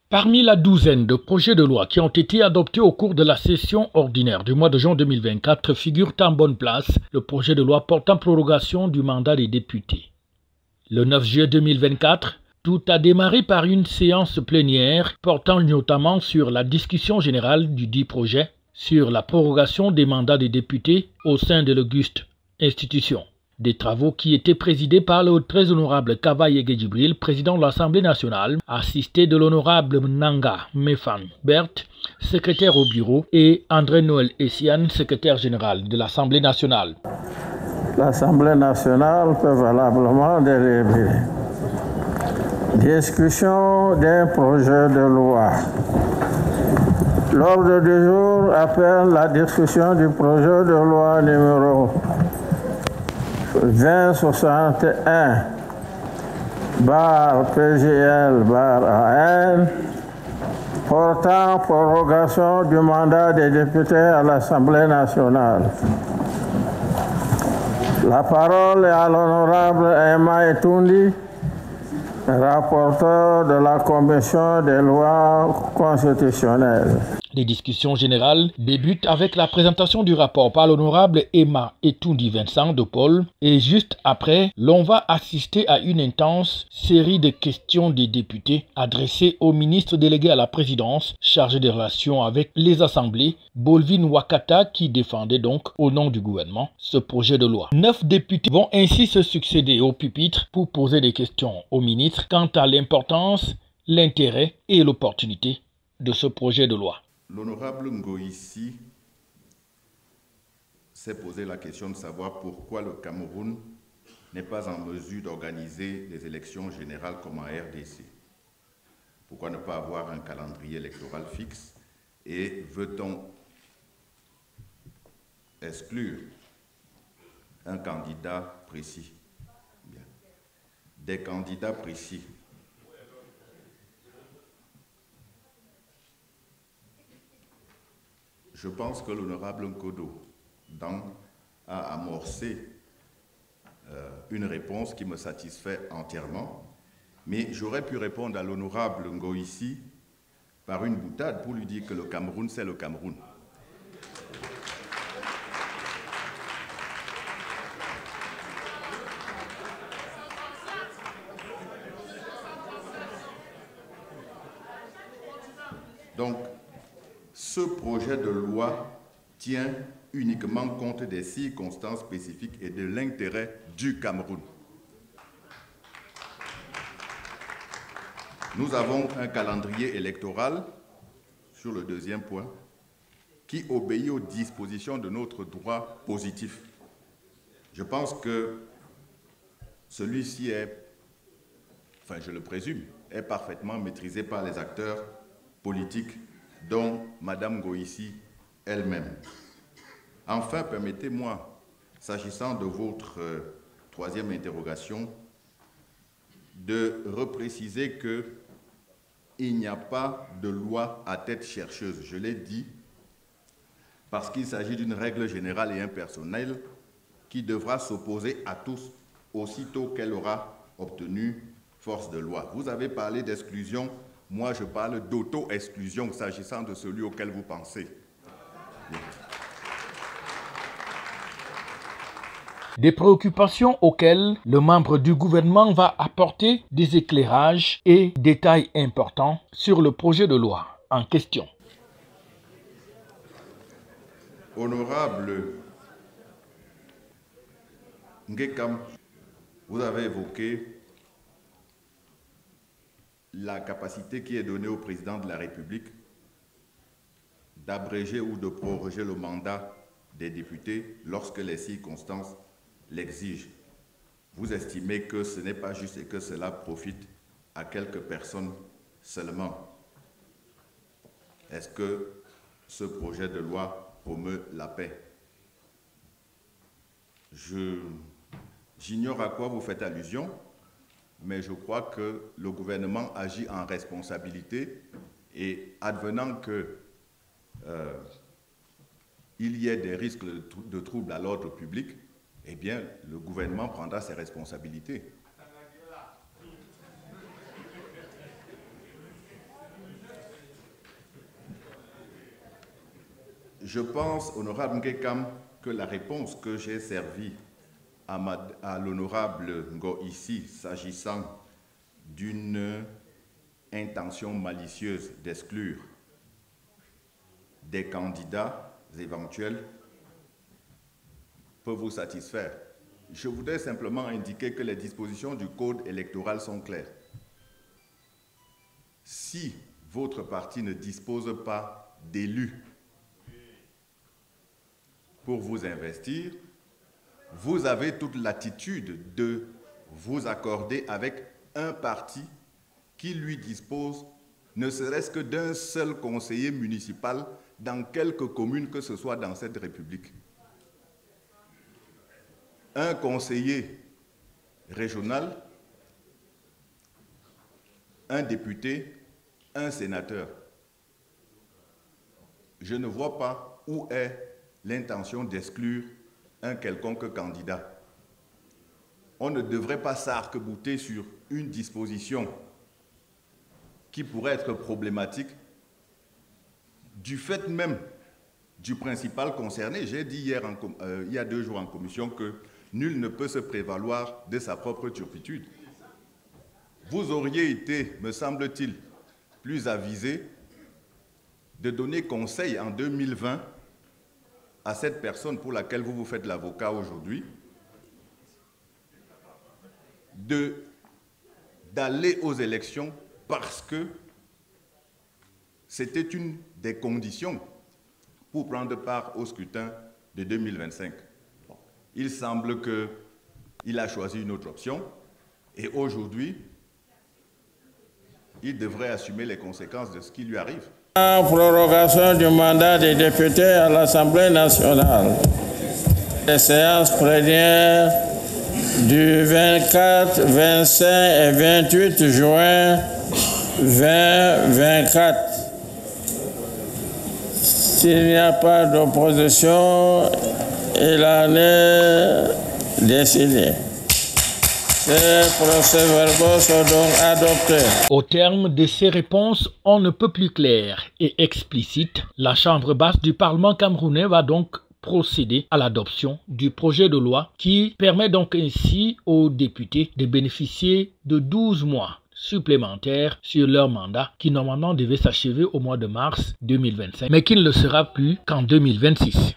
Parmi la douzaine de projets de loi qui ont été adoptés au cours de la session ordinaire du mois de juin 2024 figure en bonne place le projet de loi portant prorogation du mandat des députés. Le 9 juillet 2024, tout a démarré par une séance plénière portant notamment sur la discussion générale du dit projet sur la prorogation des mandats des députés au sein de l'auguste institution. Des travaux qui étaient présidés par le très honorable Kava Yege Djibril, président de l'Assemblée nationale, assisté de l'honorable Nanga Mefan Bert, secrétaire au bureau, et André Noël Essian, secrétaire général de l'Assemblée nationale. L'Assemblée nationale peut valablement délibérer. Discussion d'un projet de loi. L'ordre du jour appelle la discussion du projet de loi numéro 2061 PGL AN portant prorogation du mandat des députés à l'Assemblée nationale. La parole est à l'honorable Emma Etoundi, rapporteur de la Commission des lois constitutionnelles. Les discussions générales débutent avec la présentation du rapport par l'honorable Emma Etoundi Vincent de Paul et juste après, l'on va assister à une intense série de questions des députés adressées au ministre délégué à la présidence chargé des relations avec les assemblées, Bolvin Wakata, qui défendait donc au nom du gouvernement ce projet de loi. 9 députés vont ainsi se succéder au pupitre pour poser des questions au ministre quant à l'importance, l'intérêt et l'opportunité de ce projet de loi. L'honorable Ngoïsi s'est posé la question de savoir pourquoi le Cameroun n'est pas en mesure d'organiser des élections générales comme en RDC. Pourquoi ne pas avoir un calendrier électoral fixe et veut-on exclure un candidat précis? Bien. Des candidats précis. Je pense que l'honorable Nkodo a amorcé une réponse qui me satisfait entièrement, mais j'aurais pu répondre à l'honorable Ngoïsi par une boutade pour lui dire que le Cameroun, c'est le Cameroun. Donc, ce projet de loi tient uniquement compte des circonstances spécifiques et de l'intérêt du Cameroun. Nous avons un calendrier électoral, sur le deuxième point, qui obéit aux dispositions de notre droit positif. Je pense que celui-ci est, enfin je le présume, est parfaitement maîtrisé par les acteurs politiques dont Mme Ngoïsi elle-même. Enfin, permettez-moi, s'agissant de votre troisième interrogation, de repréciser qu'il n'y a pas de loi à tête chercheuse. Je l'ai dit, parce qu'il s'agit d'une règle générale et impersonnelle qui devra s'opposer à tous aussitôt qu'elle aura obtenu force de loi. Vous avez parlé d'exclusion. Moi, je parle d'auto-exclusion s'agissant de celui auquel vous pensez. Bien. Des préoccupations auxquelles le membre du gouvernement va apporter des éclairages et détails importants sur le projet de loi en question. Honorable Ngekam, vous avez évoqué la capacité qui est donnée au président de la République d'abréger ou de proroger le mandat des députés lorsque les circonstances l'exigent. Vous estimez que ce n'est pas juste et que cela profite à quelques personnes seulement. Est-ce que ce projet de loi promeut la paix? J'ignore à quoi vous faites allusion, mais je crois que le gouvernement agit en responsabilité et advenant que il y ait des risques de troubles à l'ordre public, eh bien, le gouvernement prendra ses responsabilités. Je pense, honorable Ngekam, que la réponse que j'ai servie à l'honorable Ngo ici, s'agissant d'une intention malicieuse d'exclure des candidats éventuels, peut vous satisfaire. Je voudrais simplement indiquer que les dispositions du code électoral sont claires. Si votre parti ne dispose pas d'élus pour vous investir, vous avez toute latitude de vous accorder avec un parti qui lui dispose ne serait-ce que d'un seul conseiller municipal dans quelques communes que ce soit dans cette République. Un conseiller régional, un député, un sénateur. Je ne vois pas où est l'intention d'exclure un quelconque candidat. On ne devrait pas s'arc-bouter sur une disposition qui pourrait être problématique du fait même du principal concerné. J'ai dit hier il y a 2 jours en commission que nul ne peut se prévaloir de sa propre turpitude. Vous auriez été, me semble-t-il, plus avisé de donner conseil en 2020 à cette personne pour laquelle vous vous faites l'avocat aujourd'hui, d'aller aux élections parce que c'était une des conditions pour prendre part au scrutin de 2025. Bon, il semble qu'il a choisi une autre option et aujourd'hui, il devrait assumer les conséquences de ce qui lui arrive. Prorogation du mandat des députés à l'Assemblée nationale. Les séances plénières du 24, 25 et 28 juin 2024. S'il n'y a pas d'opposition, il en est décidé. Ces procès-verbaux sont donc adoptés. Au terme de ces réponses, on ne peut plus clair et explicite. La Chambre basse du Parlement camerounais va donc procéder à l'adoption du projet de loi qui permet donc ainsi aux députés de bénéficier de 12 mois supplémentaires sur leur mandat qui normalement devait s'achever au mois de mars 2025, mais qui ne le sera plus qu'en 2026.